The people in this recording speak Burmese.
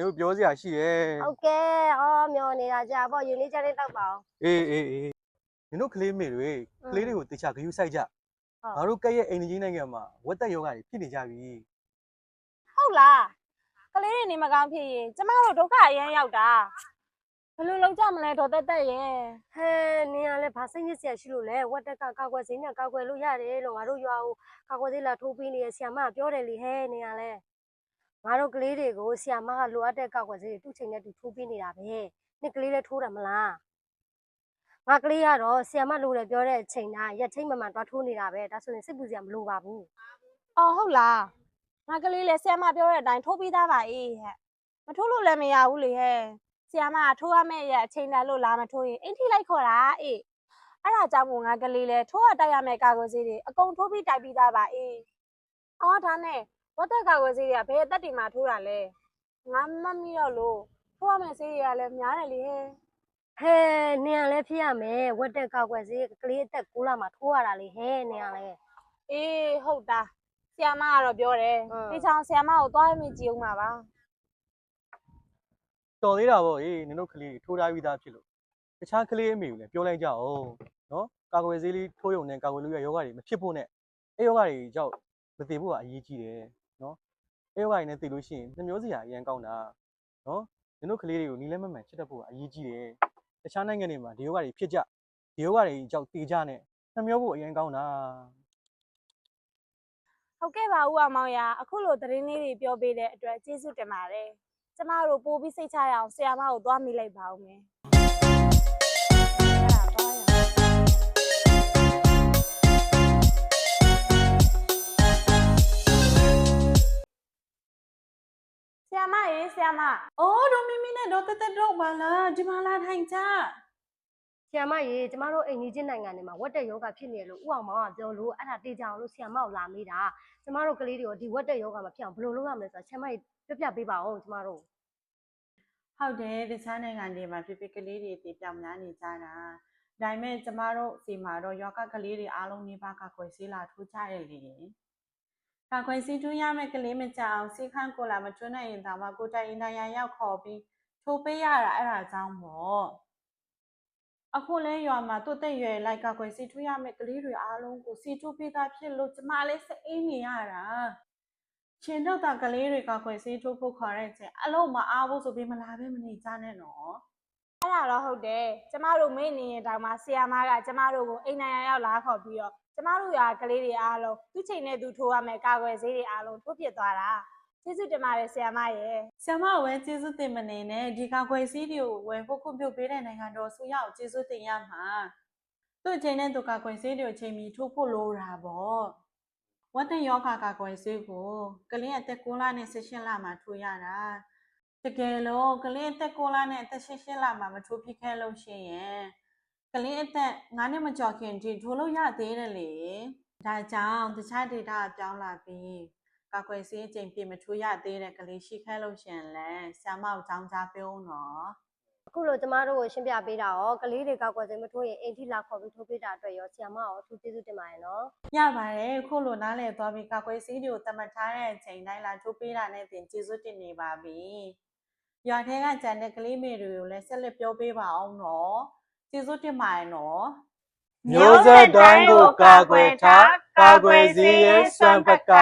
တို့ပြောစရာရှိတယ် ဟုတ်ကဲ့အော်မျောနေတာကြာပေါ့ယူနေကြတဲ့တောက်ပါအောင် အေးနင်တို့ကလေးမေတွေကလေးတွေကိုတေချာဂရုစိုက်ကြငါတို့ကဲ့ရဲ့အိမ်ကြီးနိုင်ငံမှာဝက်သက်ယောဂတွေဖြစ်နေကြပြီ ဟုတ်လားကလေးတွေနေမကောင်းဖြစ်ရင်ကျမတို့ဒုက္ခအရမ်းရောက်တာဘယ်လိုလုပ်ကြမလဲဒေါ်တက်ရဲ့ ဟဲနင်ကလည်းဘာစိတ်ညစ်စရာရှိလို့လဲဝက်တက်ကကောက်ွယ်စိမ်းနဲ့ကောက်ွယ်လို့ရတယ်လို့ငါတို့ရွာကိုကောက်ွယ်သေးလာထိုးပေးနေတဲ့ဆီယမကပြောတယ်လေဟဲနင်ကလည်းငါတို့ကလေးတွေကိုဆီယမကလိုအပ်တဲ့ကောက်ွယ်စိမ်းတွေသူ့ချိန်နဲ့သူထိုးပေးနေတာပဲနင်ကလေးလည်းထိုးတယ်မလားငါကလေးကတော့ဆီယမလိုတယ်ပြောတဲ့အချိန်တိုင်းရက်ချိန်မှန်သွားထိုးနေတာပဲဒါဆိုရင်စိတ်ပူစရာမလိုပါဘူး အော်ဟုတ်လားငါကလေးလည်းဆရာမပြောတဲ့အတိုင်းထိုးပြီးသားပါအေးဟဲ့မထိုးလို့လည်းမရဘူးလေဟဲ့ဆရာမကထိုးရမယ့်ရအချိန်တန်လို့လာမထိုးရင်အင်ထိလိုက်ခေါ်တာအေးအဲ့ဒါကြောင့်မို့ငါကလေးလည်းထိုးရတိုက်ရမယ့်ကာကွယ်ဆေးတွေအကုန်ထိုးပြီးတိုက်ပြီးသားပါအေးအော်ဒါနဲ့ဝတ်သက်ကာကွယ်ဆေးတွေကဘယ်အသက်တွေမှာထိုးတာလဲငါမမီတော့လို့ထိုးရမယ့်ဆေးတွေကလည်းများတယ်လေဟဲ့ ဟဲနင်ကလည်းဖြစ်ရမယ်ဝက်တက်ကောက်ွယ်စေးကလေးအသက်6လမှာထိုးရတာလေဟဲနင်ကလည်း အေးဟုတ်တာဆရာမကတော့ပြောတယ်ဒီချောင်းဆရာမကိုသွားမိကြည့်အောင်ပါပါ တော်သေးတာပေါ့အေးနင်တို့ကလေးထိုးထားပြီးသားဖြစ်လို့တခြားကလေးအမေကိုလည်းပြောလိုက်ကြအောင်နော်ကာကွယ်ဆေးလေးထိုးရုံနဲ့ကာကွယ်လို့ရယောဂတွေမဖြစ်ဖို့နဲ့အဲ့ယောဂတွေကြောက်မသိဖို့ကအရေးကြီးတယ်နော်အဲ့ယောဂတွေနဲ့သိလို့ရှိရင်နှမျိုးစရာအရန်ကောင်းတာနော်နင်တို့ကလေးတွေကိုနီးလဲမမှန်ချစ်တတ်ဖို့ကအရေးကြီးတယ်တခြားနိုင်ငံတွေမှာဒီယောဂတွေဖြစ်ကြဒီယောဂတွေကြောက်တေကြနဲ့နှမျိုးဖို့အရန်ကောင်းတာ ဟုတ်ကဲ့ပါဦးအောင်မောင်ရအခုလိုသတင်းလေးတွေပြောပေးတဲ့အတွက်ကျေးဇူးတင်ပါတယ်ကျမတို့ပို့ပြီးစိတ်ချရအောင်ဆရာမကိုသွားမိလိုက်ပါဦးမယ်ဆရာမရေဆရာမ အော်တို့မိမိနဲ့တော့တက်တက်တော့ပါလားဒီမှာလာထိုင်ကြ ဆီယမရေကျမတို့အိမ်ကြီးချင်းနိုင်ငံတွေမှာဝက်တက်ယောဂဖြစ်နေတယ်လို့ဥအောင်မောင်ကပြောလို့အဲ့ဒါတေချာအောင်လို့ဆီယမကိုလာမေးတာကျမတို့ကလေးတွေကိုဒီဝက်တက်ယောဂမဖြစ်အောင်ဘယ်လိုလုပ်ရမလဲဆိုတော့ဆီယမရေပြပေးပါဦးကျမတို့ ဟုတ်တယ်တခြားနိုင်ငံတွေမှာဖြစ်ကလေးတွေတည်ပြောင်းများနေကြတာဒါပေမဲ့ကျမတို့စီမှာတော့ယောဂကလေးတွေအားလုံးနေပါကခွေဆေးလာထိုးကြရလေကခွေဆေးထိုးရမယ့်ကလေးမကြအောင်စီခန့်ကိုလာမထွန်းနိုင်ရင်တောင်မှကိုတိုင်ရင်တိုင်းရောက်ခေါ်ပြီးထိုးပေးရတာအဲ့ဒါကြောင့်ပေါ့အခုလဲရွာမှာတိုးတက်ရွယ်လိုက်ကခွေဆေးထိုးရမယ့်ကလေးတွေအားလုံးကိုစီထိုးပေးတာဖြစ်လို့ကျမလည်းစိတ်အေးနေရတာရှင်တော့တာကလေးတွေကခွေဆေးထိုးဖို့ခေါ်တဲ့ချိန်အလုံးမအားဘူးဆိုပြီးမလာပဲမနေကြနဲ့နော် အဲ့ဒါတော့ဟုတ်တယ်ကျမတို့မေ့နေရင်တောင်မှဆရာမကကျမတို့ကိုအိမ်နိုင်ရောက်လာခေါ်ပြီးတော့ကျမတို့ရာကလေးတွေအားလုံးသူ့ချိန်နဲ့သူထိုးရမယ်ကာကွယ်ဆေးတွေအားလုံးထိုးပြစ်သွားတာကျေးဇူးတင်ပါတယ်ဆရာမရဲ့ ဆရာမဝဲကျေးဇူးတင်မနေနဲ့ဒီကာကွယ်ဆေးတွေကိုဝယ်ဖို့ခွင့်ပြုပေးတဲ့နိုင်ငံတော်ဆိုရအောင်ကျေးဇူးတင်ရမှာသူ့ချိန်နဲ့သူကာကွယ်ဆေးတွေကိုချိန်ပြီးထိုးဖို့လိုတာပေါ့ဝတ်တဲ့ယောဂကာကွယ်ဆေးကိုကလေးအသက်9လနဲ့18လမှာထိုးရတာတကယ်လို့ကလေးအသက်9လနဲ့အသက်18လမှာမထိုးဖြစ်ခဲ့လို့ရှိရင်ကလေးအသက်9နှစ်မကျော်ခင်ထိထိုးလို့ရသေးတယ်လေဒါကြောင့်တခြားဒေတာပြောင်းလာပြီးကာကွယ်ဆေးချိန်ပြည့်မထိုးရသေးတဲ့ကလေးရှိခဲ့လို့ရှင်လဲဆရာမကိုကြောင်းကြားပေးဦးနော် အခုလိုကျမတို့ကိုရှင်းပြပေးတာရောကလေးတွေကောက်ွယ်စိမ်းမထိုးရင်အိမ်ထိလာခေါ်ပြီးထိုးပေးတာအတွက်ရောဆီယမရောအထူးကျေးဇူးတင်ပါတယ်နော် ရပါတယ်ခုလိုနားလည်သွားပြီးကာကွယ်ဆေးတွေကိုတတ်မှတ်ထားတဲ့အချိန်တိုင်းလာထိုးပေးတာနဲ့တင်ကျေးဇူးတင်နေပါပြီရွာထဲကကြံတဲ့ကလေးမေတွေကိုလည်းဆက်လက်ပြောပေးပါအောင်နော်ကျေးဇူးတင်ပါတယ်နော် မျိုးဆက်တိုင်းကိုကာကွယ်ထားကာကွယ်စေရဲ့စွမ်းပက